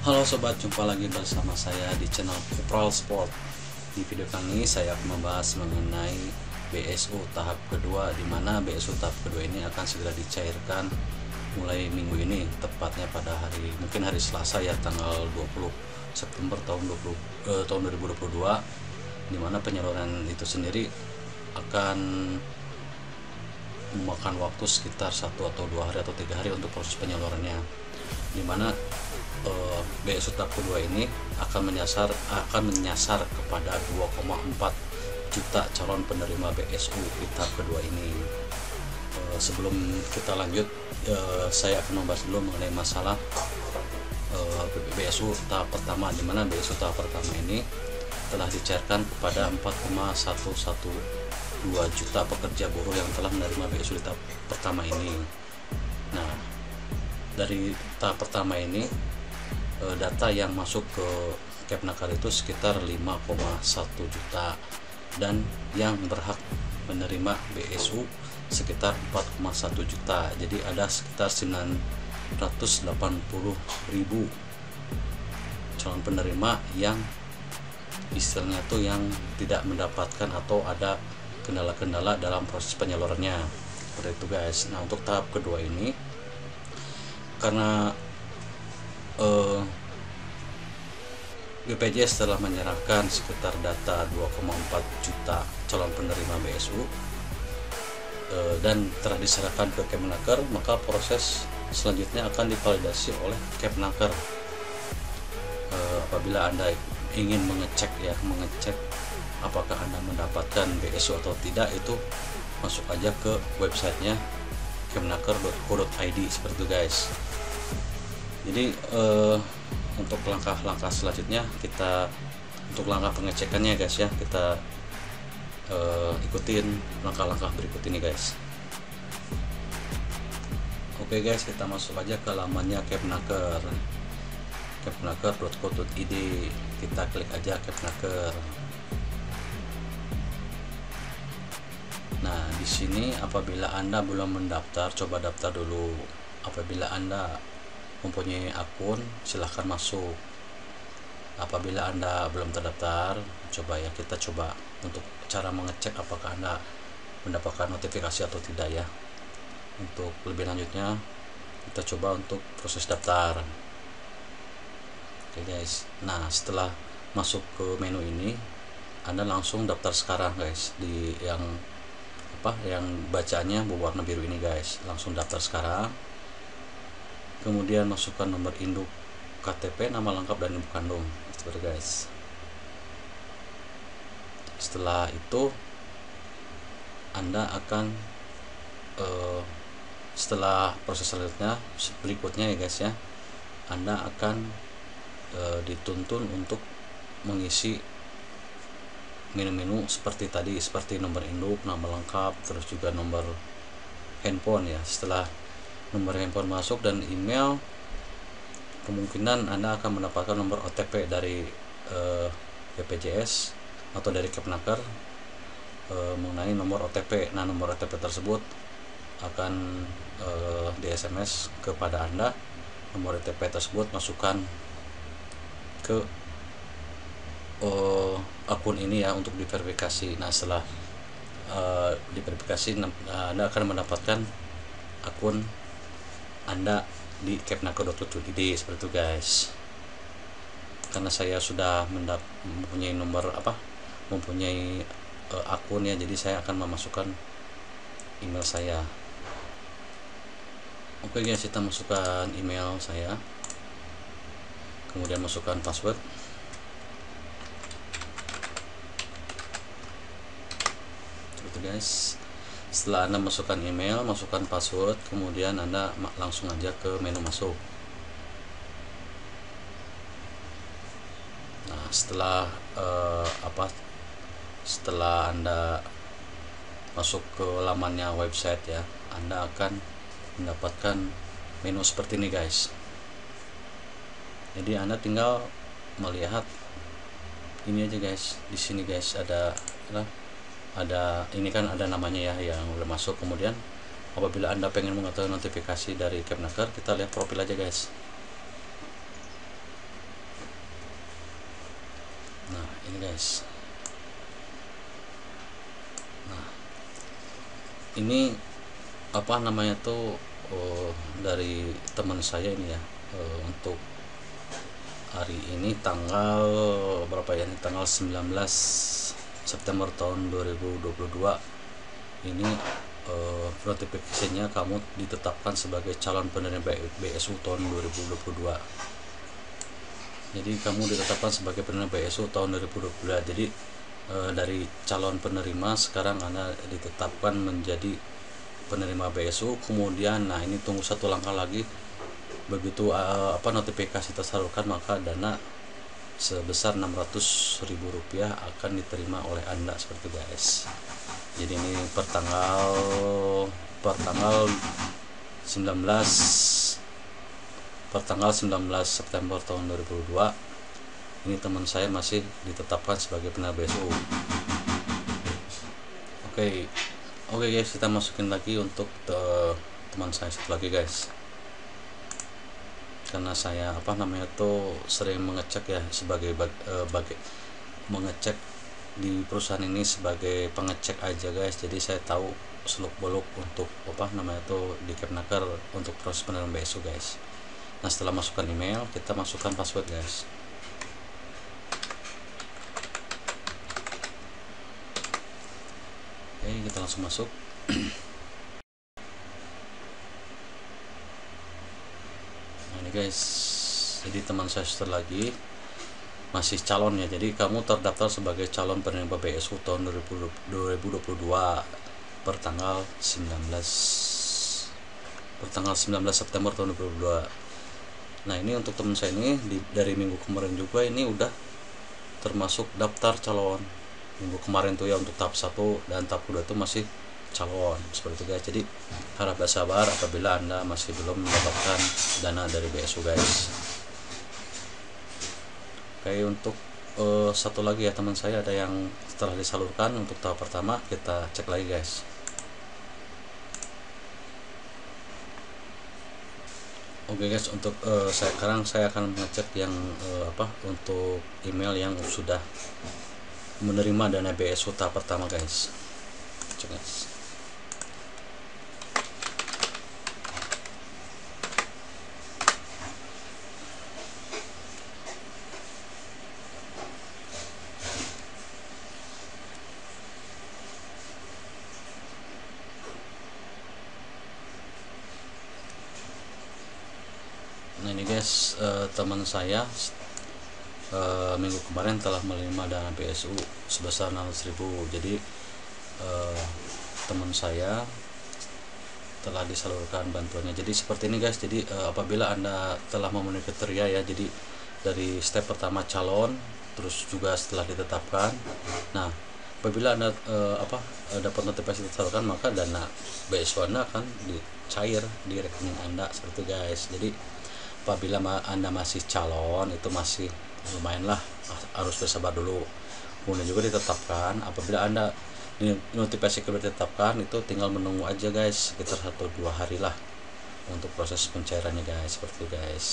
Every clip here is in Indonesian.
Halo sobat, jumpa lagi bersama saya di channel Kopral Sport. Di video kali ini saya akan membahas mengenai BSU tahap kedua, di mana BSU tahap kedua ini akan segera dicairkan mulai minggu ini, tepatnya pada mungkin hari Selasa ya, tanggal 20 September tahun 2022, di mana penyaluran itu sendiri akan memakan waktu sekitar 1 atau 2 hari atau 3 hari untuk proses penyalurannya, di mana BSU tahap kedua ini akan menyasar kepada 2,4 juta calon penerima BSU di tahap kedua ini. Sebelum kita lanjut, saya akan membahas dulu mengenai masalah BSU tahap pertama, di mana BSU tahap pertama ini telah dicairkan kepada 4,112 juta pekerja buruh yang telah menerima BSU di tahap pertama ini. Nah, dari tahap pertama ini data yang masuk ke Kepnaker itu sekitar 5,1 juta, dan yang berhak menerima BSU sekitar 4,1 juta. Jadi ada sekitar 980.000 calon penerima yang istilahnya tuh yang tidak mendapatkan atau ada kendala-kendala dalam proses penyalurannya. Seperti itu guys. Nah, untuk tahap kedua ini karena BPJS telah menyerahkan sekitar data 2,4 juta calon penerima BSU dan telah diserahkan ke Kepnaker, maka proses selanjutnya akan divalidasi oleh Kepnaker. Apabila Anda ingin mengecek apakah Anda mendapatkan BSU atau tidak, itu masuk aja ke websitenya kepnaker.co.id seperti itu guys. Jadi untuk langkah-langkah selanjutnya, untuk langkah pengecekannya guys ya, kita ikutin langkah-langkah berikut ini guys. Oke guys, kita masuk aja ke lamannya Kepnaker, kepnaker.co.id. Kita klik aja Kepnaker. Nah, di sini apabila Anda belum mendaftar, coba daftar dulu. Apabila Anda mempunyai akun, silahkan masuk. Apabila Anda belum terdaftar, kita coba untuk cara mengecek apakah Anda mendapatkan notifikasi atau tidak ya. Untuk lebih lanjutnya, kita coba untuk proses daftar. Oke guys. Nah, setelah masuk ke menu ini, Anda langsung daftar sekarang guys, di yang bacanya berwarna biru ini guys. Langsung daftar sekarang. Kemudian masukkan nomor induk, KTP, nama lengkap, dan ibu kandung. Seperti guys. Setelah itu Anda akan setelah proses selanjutnya berikutnya ya guys ya, Anda akan dituntun untuk mengisi menu-menu seperti tadi, seperti nomor induk, nama lengkap, terus juga nomor handphone ya. Setelah nomor handphone masuk dan email, kemungkinan Anda akan mendapatkan nomor OTP dari BPJS atau dari Kepnaker mengenai nomor OTP. Nah, nomor OTP tersebut akan di SMS kepada Anda. Nomor OTP tersebut masukkan ke akun ini ya untuk diverifikasi. Nah, setelah diverifikasi, Anda akan mendapatkan akun Anda di kepnaker.co.id seperti itu guys. Karena saya sudah mempunyai akun ya, jadi saya akan memasukkan email saya. Oke guys, kita masukkan email saya, kemudian masukkan password. Seperti guys. Setelah Anda masukkan email, masukkan password, kemudian Anda langsung aja ke menu masuk. Nah, setelah Anda masuk ke lamannya website ya, Anda akan mendapatkan menu seperti ini guys. Jadi Anda tinggal melihat ini aja guys. Di sini guys ada ini kan ada namanya ya yang udah masuk. Kemudian apabila Anda pengen mengetahui notifikasi dari Kepnaker, kita lihat profil aja guys. ini guys. Nah, ini apa namanya tuh dari teman saya ini ya, untuk hari ini tanggal berapa ya, ini tanggal 19 September tahun 2022 ini, notifikasinya kamu ditetapkan sebagai calon penerima BSU tahun 2022. Jadi kamu ditetapkan sebagai penerima BSU tahun 2022. Jadi dari calon penerima sekarang Anda ditetapkan menjadi penerima BSU. Kemudian nah ini tunggu satu langkah lagi, begitu notifikasi tersalurkan maka dana sebesar Rp600.000 akan diterima oleh Anda seperti guys. Jadi ini per tanggal 19 September tahun 2022 ini teman saya masih ditetapkan sebagai penerima BSU. Oke guys, kita masukin lagi untuk teman saya satu lagi guys, karena saya sering mengecek ya sebagai mengecek di perusahaan ini sebagai pengecek aja guys. Jadi saya tahu seluk beluk untuk di Kepnaker untuk proses penerimaan BSU guys. Nah, setelah masukkan email, kita masukkan password guys. Oke, kita langsung masuk. Nah ini guys, jadi teman saya lagi masih calon ya. Jadi kamu terdaftar sebagai calon penerima BSU tahun 2022 per tanggal 19 September tahun 2022. Nah ini untuk teman saya ini dari minggu kemarin juga ini udah termasuk daftar calon. Minggu kemarin tuh ya untuk tahap 1 dan tahap 2 itu masih calon seperti itu guys. Jadi harap bersabar apabila Anda masih belum mendapatkan dana dari BSU guys. Oke, untuk satu lagi ya teman saya ada yang setelah disalurkan untuk tahap pertama, kita cek lagi guys. Oke guys, untuk sekarang saya akan mengecek yang untuk email yang sudah menerima dana BSU tahap pertama guys. Cek guys. Nah ini guys, teman saya minggu kemarin telah menerima dana BSU sebesar 600.000. Jadi teman saya telah disalurkan bantuannya. Jadi seperti ini guys. Jadi apabila Anda telah memenuhi kriteria ya, jadi dari step pertama calon, terus juga setelah ditetapkan. Nah apabila Anda dapat notifikasi tersalurkan, maka dana BSU Anda akan dicair di rekening Anda seperti itu guys. Jadi apabila Anda masih calon itu masih lumayan lah, harus bersabar dulu. Kemudian juga ditetapkan, apabila Anda notifikasi kedua ditetapkan itu tinggal menunggu aja guys, sekitar 1-2 hari lah untuk proses pencairannya guys, seperti itu guys.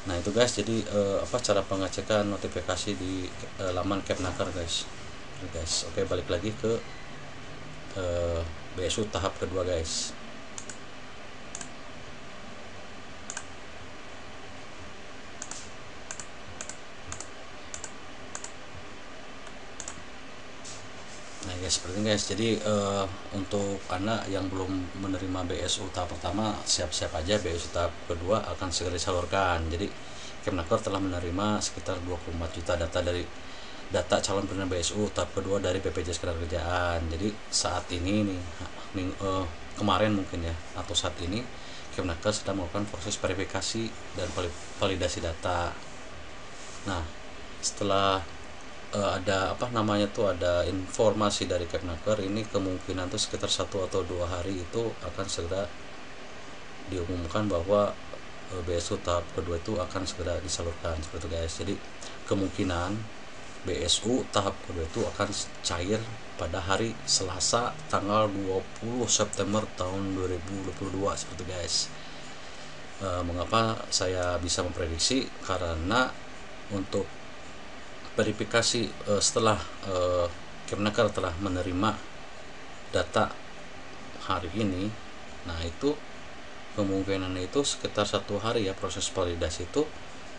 Nah itu guys, jadi cara pengecekan notifikasi di laman Kepnaker guys. Oke, balik lagi ke BSU tahap kedua guys. Nah guys, seperti ini guys. Jadi untuk Anda yang belum menerima BSU tahap pertama, siap-siap aja, BSU tahap kedua akan segera disalurkan. Jadi Kepnaker telah menerima sekitar 24 juta data calon penerima BSU tahap kedua dari BPJS Ketenagakerjaan. Jadi saat ini nih, kemarin mungkin ya, atau saat ini Kepnaker sedang melakukan proses verifikasi dan validasi data. Nah setelah ada ada informasi dari Kepnaker, ini kemungkinan tuh sekitar 1 atau 2 hari itu akan segera diumumkan bahwa BSU tahap kedua itu akan segera disalurkan seperti itu guys. Jadi kemungkinan BSU tahap kedua itu akan cair pada hari Selasa tanggal 20 September tahun 2022 seperti itu guys. Mengapa saya bisa memprediksi? Karena untuk verifikasi setelah Kemnaker telah menerima data hari ini. Nah itu kemungkinan itu sekitar 1 hari ya proses validasi itu,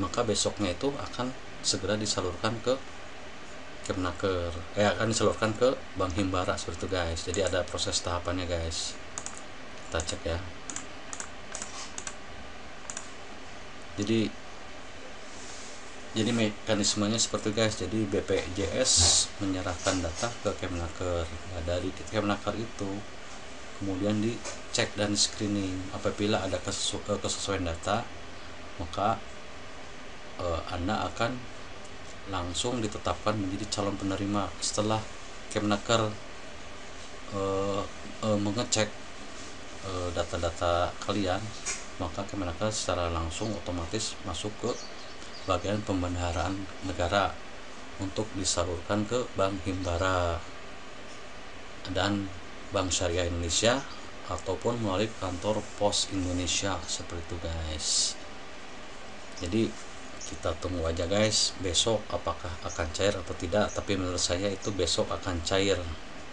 maka besoknya itu akan segera disalurkan ke Kemnaker, akan disalurkan ke Bank Himbara seperti itu guys. Jadi ada proses tahapannya guys, kita cek ya. Jadi mekanismenya seperti itu guys. Jadi BPJS menyerahkan data ke Kemnaker. Nah, dari Kemnaker itu kemudian dicek dan screening. Apabila ada kesesuaian data, maka Anda akan langsung ditetapkan menjadi calon penerima. Setelah Kemnaker mengecek data-data kalian, maka Kemnaker secara langsung otomatis masuk ke bagian pembendaharaan negara untuk disalurkan ke Bank Himbara dan Bank Syariah Indonesia ataupun melalui kantor Pos Indonesia seperti itu guys. Jadi kita tunggu aja guys besok apakah akan cair atau tidak, tapi menurut saya itu besok akan cair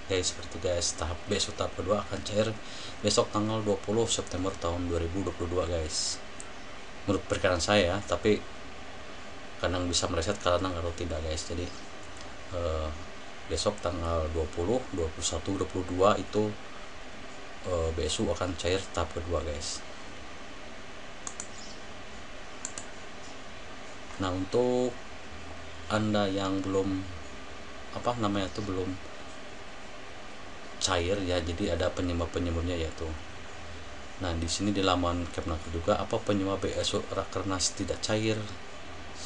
guys, seperti itu guys. Besok tahap kedua akan cair besok tanggal 20 September tahun 2022 guys, menurut perkiraan saya, tapi kadang bisa meleset kadang atau tidak guys. Jadi besok tanggal 20, 21, 22 itu BSU akan cair tahap kedua guys. Nah untuk Anda yang belum belum cair ya, jadi ada penyebabnya yaitu, nah di sini di laman Kemnaker juga apa penyebab BSU Rakernas tidak cair.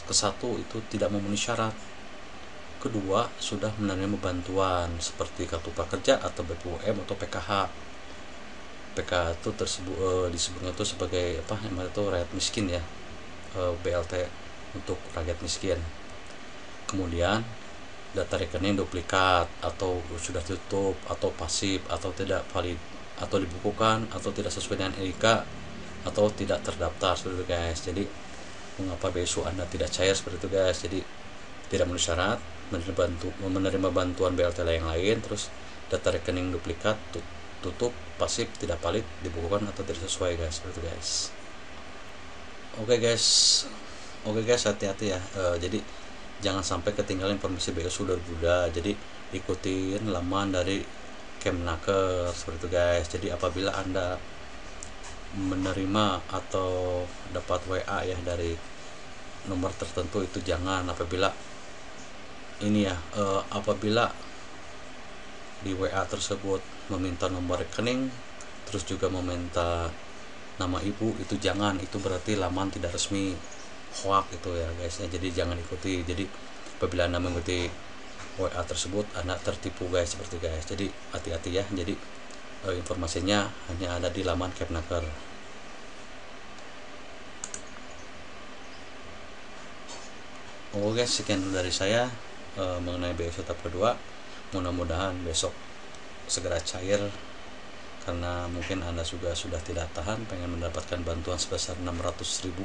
Kesatu itu tidak memenuhi syarat, kedua sudah menerima bantuan seperti kartu prakerja atau BPUM atau PKH. PKH itu disebutnya itu sebagai rakyat miskin ya, BLT untuk rakyat miskin. Kemudian data rekening duplikat atau sudah tutup atau pasif atau tidak valid atau dibukukan atau tidak sesuai dengan NIK atau tidak terdaftar seperti itu guys. Jadi mengapa BSU Anda tidak cair seperti itu guys. Jadi tidak memenuhi syarat, menerima bantuan BLT yang lain, terus data rekening duplikat, tutup, pasif, tidak valid, dibukukan atau tidak sesuai guys, seperti itu guys. Oke guys, hati-hati ya. Jadi jangan sampai ketinggalan informasi BSU dari Buddha. Jadi ikutin laman dari Kemnaker seperti itu guys. Jadi apabila Anda menerima atau dapat WA ya dari nomor tertentu, itu jangan, apabila di WA tersebut meminta nomor rekening terus juga meminta nama ibu, itu jangan, itu berarti laman tidak resmi, hoax itu ya guys ya. Jadi jangan ikuti. Jadi apabila Anda mengikuti WA tersebut Anda tertipu guys, seperti guys. Jadi hati-hati ya. Jadi informasinya hanya ada di laman Kemnaker. Oke guys, sekian dari saya mengenai BSU tahap kedua. Mudah-mudahan besok segera cair, karena mungkin Anda sudah tidak tahan pengen mendapatkan bantuan sebesar 600.000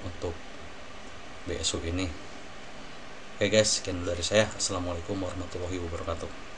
untuk BSU ini. Oke guys, sekian dari saya. Assalamualaikum warahmatullahi wabarakatuh.